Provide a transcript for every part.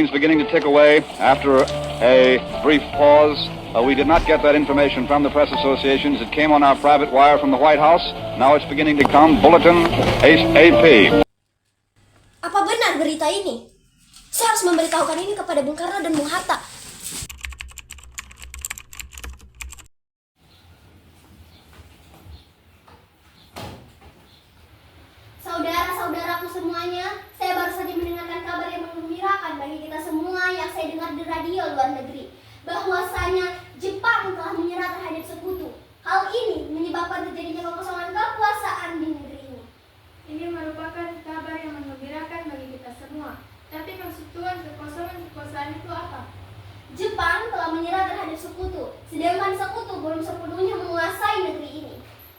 is beginning to tick away. After a brief pause, we did not get that information from the press associations. It came on our private wire from the White House. Now it's beginning to come. Bulletin AP. Apa benar berita ini? Saya harus memberitahukan ini kepada Bung Karno dan Bung Hatta. Saudara-saudaraku semuanya, saya baru saja mendengarkan kabar yang menggembirakan bagi kita semua yang saya dengar di radio luar negeri, bahwasanya Jepang telah menyerah terhadap sekutu. Hal ini menyebabkan terjadinya kekosongan kekuasaan di negeri ini. Ini merupakan kabar yang menggembirakan bagi kita semua. Tapi maksud Tuhan kekosongan kekuasaan itu apa? Jepang telah menyerah terhadap sekutu, sedangkan sekutu belum sepenuhnya menguasai negeri ini.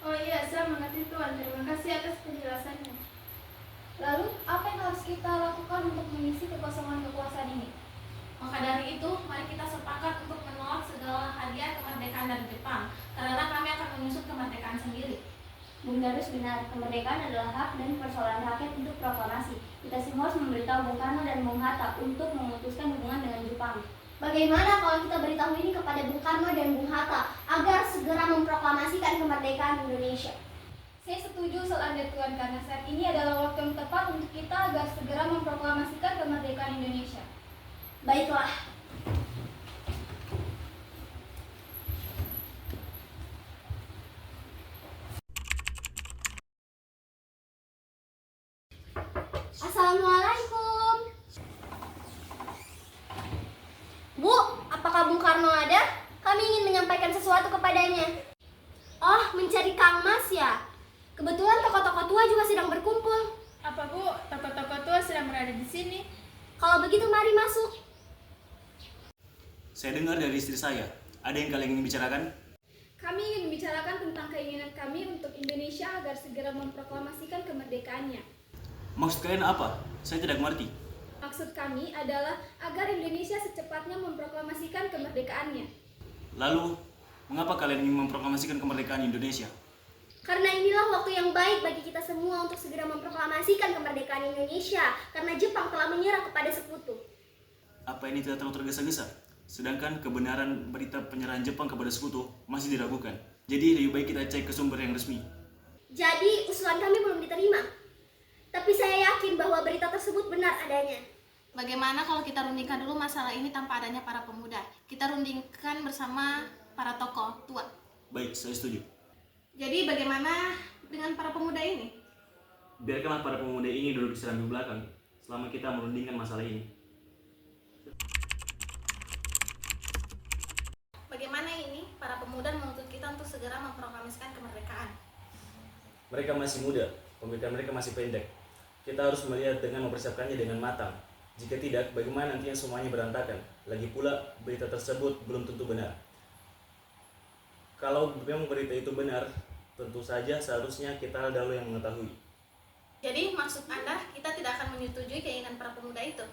Oh iya, saya mengerti Tuhan. Terima kasih atas penjelasannya. Lalu, apa yang harus kita lakukan untuk mengisi kekosongan kekuasaan ini? Maka dari itu, mari kita sepakat untuk menolak segala hadiah kemerdekaan dari Jepang, karena kami akan menyusut kemerdekaan sendiri. Bung Darus benar, kemerdekaan adalah hak dan persoalan rakyat untuk proklamasi. Kita semua harus memberitahu Bung Karno dan Bung Hatta untuk memutuskan hubungan dengan Jepang. Bagaimana kalau kita beritahu ini kepada Bung Karno dan Bung Hatta agar segera memproklamasikan kemerdekaan Indonesia? Saya setuju soal Tuhan karena saat ini adalah waktu yang tepat untuk kita agar segera memproklamasikan kemerdekaan Indonesia. Baiklah. Assalamualaikum. Bu, apakah Bung Karno ada? Kami ingin menyampaikan sesuatu kepadanya. Oh, mencari Kang Mas ya? Kebetulan tokoh-tokoh tua juga sedang berkumpul. Apa Bu, tokoh-tokoh tua sedang berada di sini? Kalau begitu mari masuk. Saya dengar dari istri saya, ada yang kalian ingin bicarakan? Kami ingin membicarakan tentang keinginan kami untuk Indonesia agar segera memproklamasikan kemerdekaannya. Maksud kalian apa? Saya tidak mengerti. Maksud kami adalah agar Indonesia secepatnya memproklamasikan kemerdekaannya. Lalu, mengapa kalian ingin memproklamasikan kemerdekaan Indonesia? Karena inilah waktu yang baik bagi kita semua untuk segera memproklamasikan kemerdekaan Indonesia, karena Jepang telah menyerah kepada sekutu. Apa ini tidak terlalu tergesa-gesa? Sedangkan kebenaran berita penyerahan Jepang kepada sekutu masih diragukan. Jadi lebih baik kita cek ke sumber yang resmi. Jadi usulan kami belum diterima. Tapi saya yakin bahwa berita tersebut benar adanya. Bagaimana kalau kita rundingkan dulu masalah ini tanpa adanya para pemuda? Kita rundingkan bersama para tokoh tua. Baik, saya setuju. Jadi bagaimana dengan para pemuda ini? Biarkanlah para pemuda ini duduk di serambi belakang selama kita merundingkan masalah ini. Bagaimana ini para pemuda menuntut kita untuk segera memproklamasikan kemerdekaan? Mereka masih muda, pemikiran mereka masih pendek. Kita harus melihat dengan mempersiapkannya dengan matang. Jika tidak, bagaimana nantinya semuanya berantakan? Lagi pula, berita tersebut belum tentu benar. Kalau memang berita itu benar, tentu saja seharusnya kita dahulu yang mengetahui. Jadi maksud Anda kita tidak akan menyetujui keinginan para pemuda itu?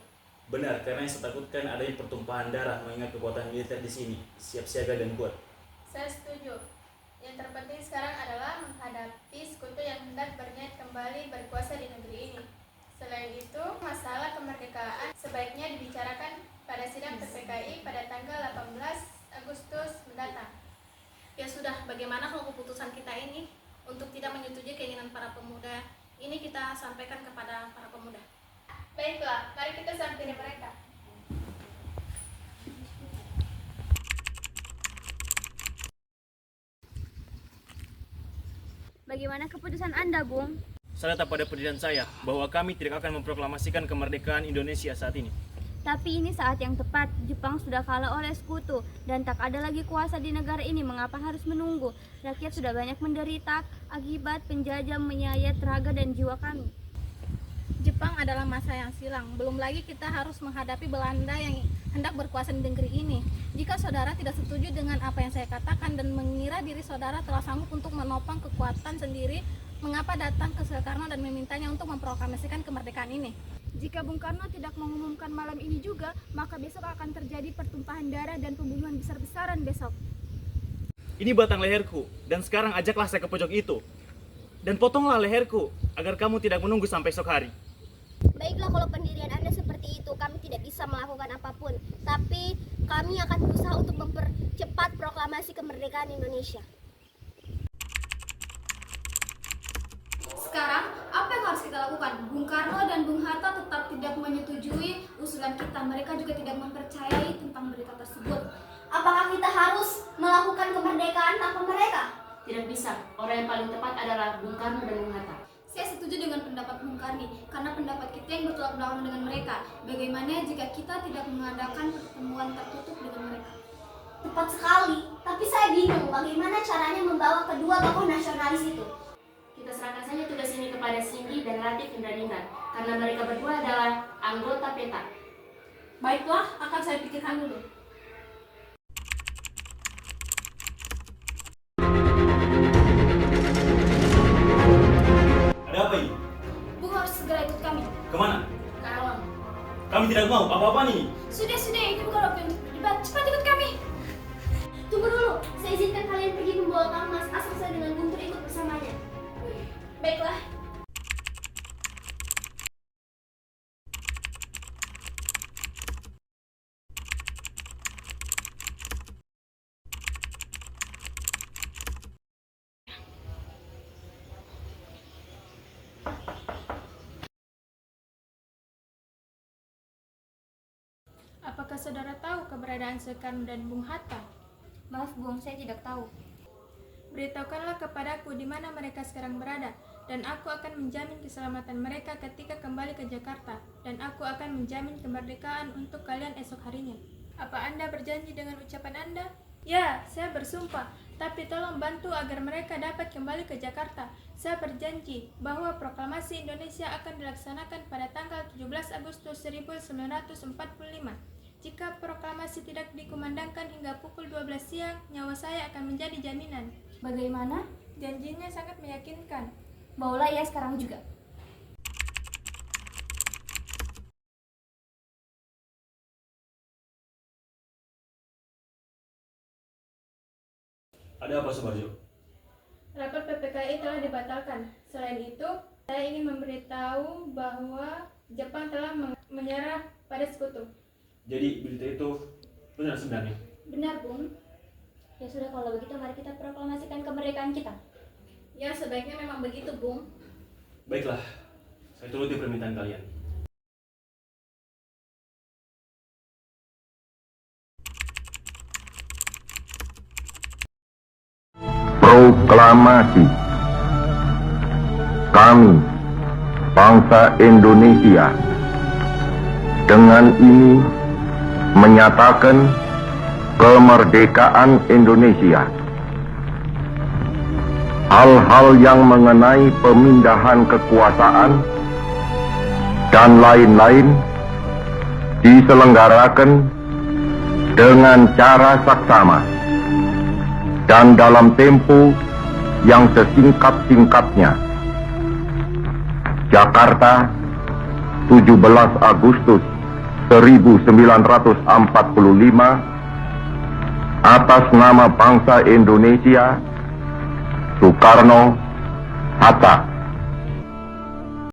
Benar, karena yang saya takutkan adanya pertumpahan darah mengingat kekuatan militer di sini, siap siaga dan kuat. Saya setuju. Yang terpenting sekarang adalah menghadapi sekutu yang hendak berniat kembali berkuasa di negeri ini. Selain itu, masalah kemerdekaan sebaiknya dibicarakan pada sidang PPKI pada tanggal 18 Agustus mendatang. Ya sudah, bagaimana kalau keputusan kita ini untuk tidak menyetujui keinginan para pemuda ini kita sampaikan kepada para pemuda? Baiklah, mari kita sampai mereka. Bagaimana keputusan Anda, Bung? Saya tetap pada pendirian saya bahwa kami tidak akan memproklamasikan kemerdekaan Indonesia saat ini. Tapi ini saat yang tepat. Jepang sudah kalah oleh sekutu dan tak ada lagi kuasa di negara ini. Mengapa harus menunggu? Rakyat sudah banyak menderita akibat penjajah menyayat raga dan jiwa kami. Jepang adalah masa yang silam. Belum lagi kita harus menghadapi Belanda yang hendak berkuasa di negeri ini. Jika saudara tidak setuju dengan apa yang saya katakan dan mengira diri saudara telah sanggup untuk menopang kekuatan sendiri, mengapa datang ke Soekarno dan memintanya untuk memproklamasikan kemerdekaan ini? Jika Bung Karno tidak mengumumkan malam ini juga, maka besok akan terjadi pertumpahan darah dan pembunuhan besar-besaran besok. Ini batang leherku, dan sekarang ajaklah saya ke pojok itu. Dan potonglah leherku, agar kamu tidak menunggu sampai esok hari. Baiklah, kalau pendirian Anda seperti itu, kami tidak bisa melakukan apapun. Tapi kami akan berusaha untuk mempercepat proklamasi kemerdekaan Indonesia. Sekarang, apa yang harus kita lakukan? Bung Karno dan Bung Hatta tetap tidak menyetujui usulan kita. Mereka juga tidak mempercayai tentang berita tersebut. Apakah kita harus melakukan kemerdekaan tanpa mereka? Tidak bisa. Orang yang paling tepat adalah Bung Karno dan Bung Hatta. Saya setuju dengan pendapat Bung Karni, karena pendapat kita yang bertolak belakang dengan mereka. Bagaimana jika kita tidak mengadakan pertemuan tertutup dengan mereka? Tepat sekali, tapi saya bingung bagaimana caranya membawa kedua tokoh nasionalis itu. Kita serahkan saja tugas ini kepada Cindy dan Latif Indradingan, karena mereka berdua adalah anggota PETA. Baiklah, akan saya pikirkan dulu. Ada apa ini? Bung harus segera ikut kami. Kemana? Karawang. Kami tidak mau apa-apa nih. Sudah, ini bukan waktu untuk berdebat. Cepat ikut kami. Tunggu dulu, saya izinkan kalian pergi membawa Kang Mas, asal saya dengan Guntur ikut bersamanya. Baiklah. Apakah saudara tahu keberadaan Soekarno dan Bung Hatta? Maaf Bung, saya tidak tahu. Beritahukanlah kepadaku di mana mereka sekarang berada, dan aku akan menjamin keselamatan mereka ketika kembali ke Jakarta, dan aku akan menjamin kemerdekaan untuk kalian esok harinya. Apa Anda berjanji dengan ucapan Anda? Ya, saya bersumpah, tapi tolong bantu agar mereka dapat kembali ke Jakarta. Saya berjanji bahwa proklamasi Indonesia akan dilaksanakan pada tanggal 17 Agustus 1945. Jika proklamasi tidak dikumandangkan hingga pukul 12 siang, nyawa saya akan menjadi jaminan. Bagaimana? Janjinya sangat meyakinkan. Bawalah ia sekarang juga. Ada apa, Subarjo? Rapor PPKI telah dibatalkan. Selain itu, saya ingin memberitahu bahwa Jepang telah menyerah pada sekutu. Jadi berita itu benar sebenarnya? Benar, Bung. Ya sudah, kalau begitu mari kita proklamasikan kemerdekaan kita. Ya, sebaiknya memang begitu, Bung. Baiklah, saya turuti permintaan kalian. Proklamasi. Kami, bangsa Indonesia, dengan ini menyatakan kemerdekaan Indonesia. Hal-hal yang mengenai pemindahan kekuasaan dan lain-lain diselenggarakan dengan cara saksama dan dalam tempo yang sesingkat-singkatnya. Jakarta, 17 Agustus 1945, atas nama bangsa Indonesia, Soekarno, Hatta.